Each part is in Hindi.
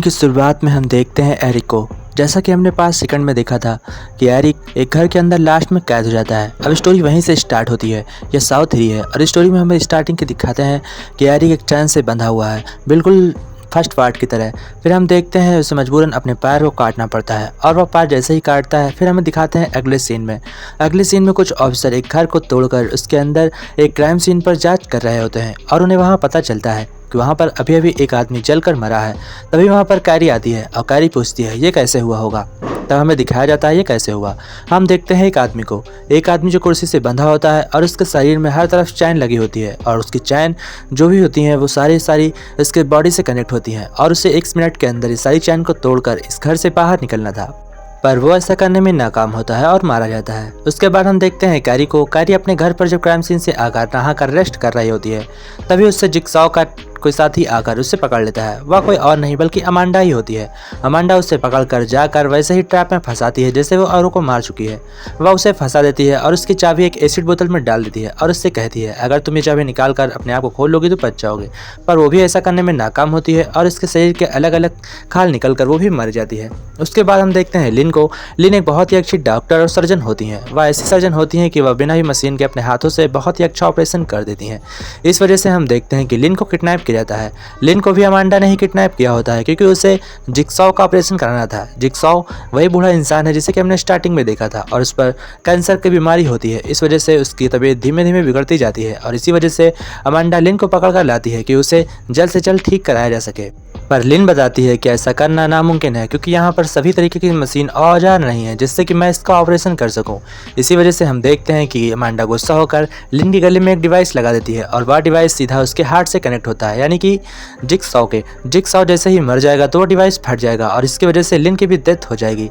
की शुरुआत में हम देखते हैं एरिक को। जैसा कि हमने 5 सेकंड में देखा था कि एरिक एक घर के अंदर लास्ट में कैद हो जाता है। अब स्टोरी वहीं से स्टार्ट होती है। यह साउथ 3 है और स्टोरी में हमें स्टार्टिंग के दिखाते हैं कि एरिक एक चैन से बंधा हुआ है, बिल्कुल फर्स्ट पार्ट की तरह। फिर हम देखते हैं उसे मजबूरन अपने पैर को काटना पड़ता है और वह पैर जैसे ही काटता है फिर हमें दिखाते हैं अगले सीन में। अगले सीन में कुछ ऑफिसर एक घर को तोड़कर उसके अंदर एक क्राइम सीन पर जांच कर रहे होते हैं और उन्हें वहाँ पता चलता है कि वहाँ पर अभी अभी एक आदमी जलकर मरा है। तभी वहाँ पर कैरी आती है और कैरी पूछती है ये कैसे हुआ होगा। तब हमें दिखाया जाता है ये कैसे हुआ। हम देखते हैं एक आदमी जो कुर्सी से बंधा होता है और उसके शरीर में हर तरफ चैन लगी होती है और उसकी चैन जो भी होती हैं वो सारी इसके बॉडी से कनेक्ट होती हैं और उसे 1 मिनट के अंदर इस सारी चैन को तोड़कर इस घर से बाहर निकलना था, पर वो ऐसा करने में नाकाम होता है और मारा जाता है। उसके बाद हम देखते हैं कैरी अपने घर पर जब क्राइम सीन से आकर नहाकर रेस्ट कर रही होती है तभी उससे जिगसॉ का कोई साथी आकर उससे पकड़ लेता है। वह कोई और नहीं बल्कि अमांडा ही होती है। अमांडा उससे पकड़कर जाकर वैसे ही ट्रैप में फंसाती है जैसे वो औरों को मार चुकी है। वह उसे फंसा देती है और उसकी चाबी एक एसिड बोतल में डाल देती है और उससे कहती है अगर तुम ये चाबी निकाल कर अपने आप को खोल लोगी तो बच जाओगे। पर वो भी ऐसा करने में नाकाम होती है और इसके शरीर के अलग अलग खाल निकल कर वो भी मर जाती है। उसके बाद हम देखते हैं लिन को। लिन एक बहुत ही अच्छी डॉक्टर और सर्जन होती हैं। वह ऐसी सर्जन होती हैं कि वह बिना ही मशीन के अपने हाथों से बहुत ही अच्छा ऑपरेशन कर देती हैं। इस वजह से हम देखते हैं कि लिन को किडनैप किया जाता है। लिन को भी अमांडा ने ही किडनैप किया होता है क्योंकि उसे जिगसॉ का ऑपरेशन कराना था। जिगसॉ वही बूढ़ा इंसान है जिसे कि हमने स्टार्टिंग में देखा था और उस पर कैंसर की बीमारी होती है। इस वजह से उसकी तबीयत धीमे धीमे बिगड़ती जाती है और इसी वजह से अमांडा लिन को पकड़ कर लाती है कि उसे जल्द से जल्द ठीक कराया जा सके। पर लिन बताती है कि ऐसा करना नामुमकिन है क्योंकि यहाँ पर सभी तरीके की मशीन और औजार नहीं है जिससे कि मैं इसका ऑपरेशन कर सकूं। इसी वजह से हम देखते हैं कि अमांडा गुस्सा होकर लिन की गले में एक डिवाइस लगा देती है और वह डिवाइस सीधा उसके हार्ट से कनेक्ट होता है, यानी कि जिगसॉ जैसे ही मर जाएगा तो वो डिवाइस फट जाएगा और इसकी वजह से लिन की भी डेथ हो जाएगी।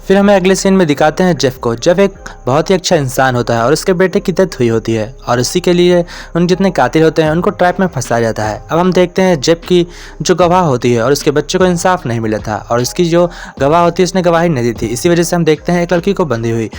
फिर हमें अगले सीन में दिखाते हैं जेफ को। जेफ एक बहुत ही अच्छा इंसान होता है और उसके बेटे की डेथ हुई होती है और इसी के लिए उन जितने कातिल होते हैं उनको ट्रैप में फंसाया जाता है। अब हम देखते हैं जेफ की जो गवाह होती है और उसके बच्चे को इंसाफ नहीं मिला था और उसकी जो गवाह होती है उसने गवाही नहीं दी थी। इसी वजह से हम देखते हैं एक लड़की को बंधी हुई।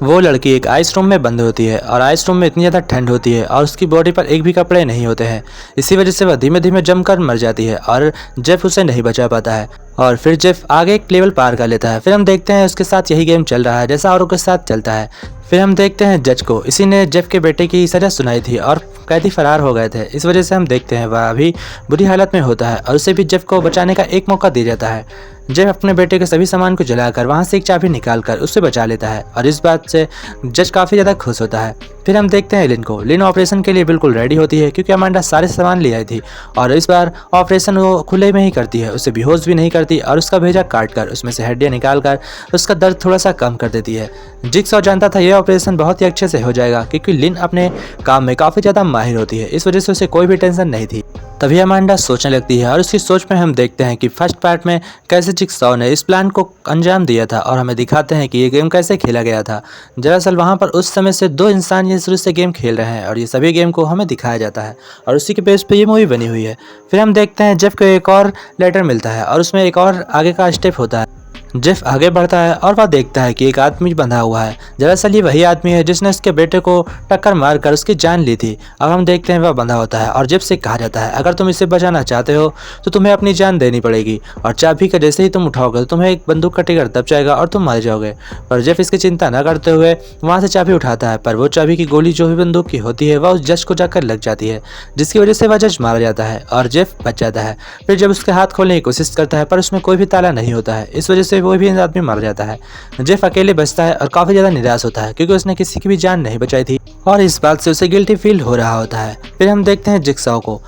वो लड़की एक आइस रूम में बंद होती है और आइस रूम में इतनी ज़्यादा ठंड होती है और उसकी बॉडी पर एक भी कपड़े नहीं होते हैं। इसी वजह से वह धीमे धीमे जमकर मर जाती है और जेफ उसे नहीं बचा पाता है और फिर जेफ आगे एक लेवल पार कर लेता है। फिर हम देखते हैं उसके साथ यही गेम चल रहा है जैसा औरों के साथ चलता है। फिर हम देखते हैं जज को। इसी ने जेफ के बेटे की सजा सुनाई थी और कैदी फरार हो गए थे। इस वजह से हम देखते हैं वह अभी बुरी हालत में होता है और उसे भी जेफ को बचाने का एक मौका दिया जाता है। जेफ अपने बेटे के सभी सामान को जलाकर वहां से एक चाबी निकालकर उसे बचा लेता है और इस बात से जज काफ़ी ज़्यादा खुश होता है। फिर हम देखते हैं लिन को। लिन ऑपरेशन के लिए बिल्कुल रेडी होती है क्योंकि अमांडा सारे सामान ले आई थी और इस बार ऑपरेशन वो खुले में ही करती है। उसे बेहोश भी नहीं करती और उसका भेजा काट कर उसमें से हड्डियाँ निकाल कर उसका दर्द थोड़ा सा कम कर देती है। जिगसॉ जानता था यह ऑपरेशन बहुत ही अच्छे से हो जाएगा क्योंकि लिन अपने काम में काफ़ी ज़्यादा माहिर होती है। इस वजह से उसे कोई भी टेंशन नहीं थी। तभी अमांडा सोचने लगती है और उसकी सोच में हम देखते हैं कि फर्स्ट पार्ट में कैसे जिगसॉ ने इस प्लान को अंजाम दिया था और हमें दिखाते हैं कि ये गेम कैसे खेला गया था। दरअसल वहाँ पर उस समय से 2 इंसान ये शुरू से गेम खेल रहे हैं और ये सभी गेम को हमें दिखाया जाता है और उसी के बेस पे ये मूवी बनी हुई है। फिर हम देखते हैं जेफ को एक और लेटर मिलता है और उसमें एक और आगे का स्टेप होता है। जेफ आगे बढ़ता है और वह देखता है कि एक आदमी बंधा हुआ है। दरअसल ये वही आदमी है जिसने उसके बेटे को टक्कर मारकर उसकी जान ली थी। अब हम देखते हैं वह बंधा होता है और जेफ से कहा जाता है अगर तुम इसे बचाना चाहते हो तो तुम्हें अपनी जान देनी पड़ेगी और चाबी का जैसे ही तुम उठाओगे तो तुम्हें एक बंदूक का ट्रिगर दब जाएगा और तुम मर जाओगे। पर जेफ इसकी चिंता न करते हुए वहाँ से चाबी उठाता है, पर वो चाबी की गोली जो भी बंदूक की होती है वह उस जज को जाकर लग जाती है जिसकी वजह से वह जज मारा जाता है और जेफ बच जाता है। फिर जब उसके हाथ खोलने की कोशिश करता है पर उसमें कोई भी ताला नहीं होता है। इस वजह से वो भी आदमी मर जाता है। जेफ अकेले बचता है और काफी ज्यादा निराश होता है क्योंकि उसने किसी की भी जान नहीं बचाई थी और इस बात से उसे गिल्टी फील हो रहा होता है। फिर हम देखते हैं जिगसॉ को।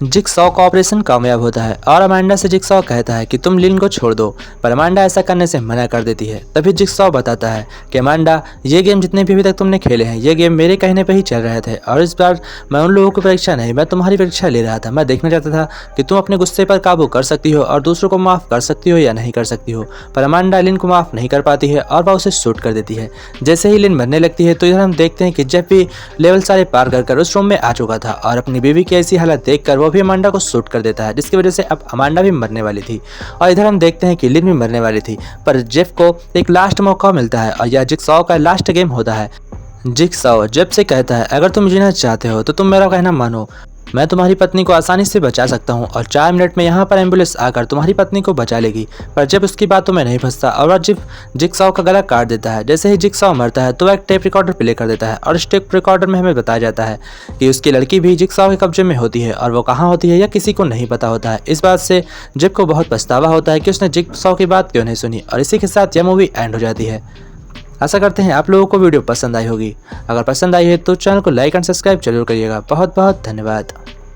जिगसॉ का ऑपरेशन कामयाब होता है और अमांडा से जिगसॉ कहता है कि तुम लिन को छोड़ दो, पर अमांडा ऐसा करने से मना कर देती है। तभी जिगसॉ बताता है कि अमांडा ये गेम जितने भी अभी तक तुमने खेले हैं ये गेम मेरे कहने पे ही चल रहे थे और इस बार मैं उन लोगों की परीक्षा नहीं, मैं तुम्हारी परीक्षा ले रहा था। मैं देखना चाहता था कि तुम अपने गुस्से पर काबू कर सकती हो और दूसरों को माफ़ कर सकती हो या नहीं कर सकती हो। पर अमांडा लिन को माफ़ नहीं कर पाती है और वह उसे शूट कर देती है। जैसे ही लिन मरने लगती है तो इधर हम देखते हैं कि जेफ भी लेवल सारे पार कर उस रूम में आ चुका था और अपनी बीवी की ऐसी हालत देखकर वो भी अमांडा को शूट कर देता है जिसकी वजह से अब अमांडा भी मरने वाली थी और इधर हम देखते हैं कि लिन भी मरने वाली थी। पर जेफ को एक लास्ट मौका मिलता है और यह जिगसॉ का लास्ट गेम होता है। जिगसॉ जेफ से कहता है अगर तुम जीना चाहते हो तो तुम मेरा कहना मानो मैं तुम्हारी पत्नी को आसानी से बचा सकता हूँ और 4 मिनट में यहाँ पर एम्बुलेंस आकर तुम्हारी पत्नी को बचा लेगी। पर जब उसकी बातों में नहीं फंसता और वह जिगसॉ का गला काट देता है। जैसे ही जिगसॉ मरता है तो वह एक टेप रिकॉर्डर प्ले कर देता है और इस टेप रिकॉर्डर में हमें बताया जाता है कि उसकी लड़की भी जिगसॉ के कब्जे में होती है और वो कहाँ होती है यह किसी को नहीं पता होता है। इस बात से जिग को बहुत पछतावा होता है कि उसने जिगसॉ की बात क्यों नहीं सुनी और इसी के साथ यह मूवी एंड हो जाती है। आशा करते हैं आप लोगों को वीडियो पसंद आई होगी। अगर पसंद आई है तो चैनल को लाइक एंड सब्सक्राइब जरूर करिएगा। बहुत बहुत धन्यवाद।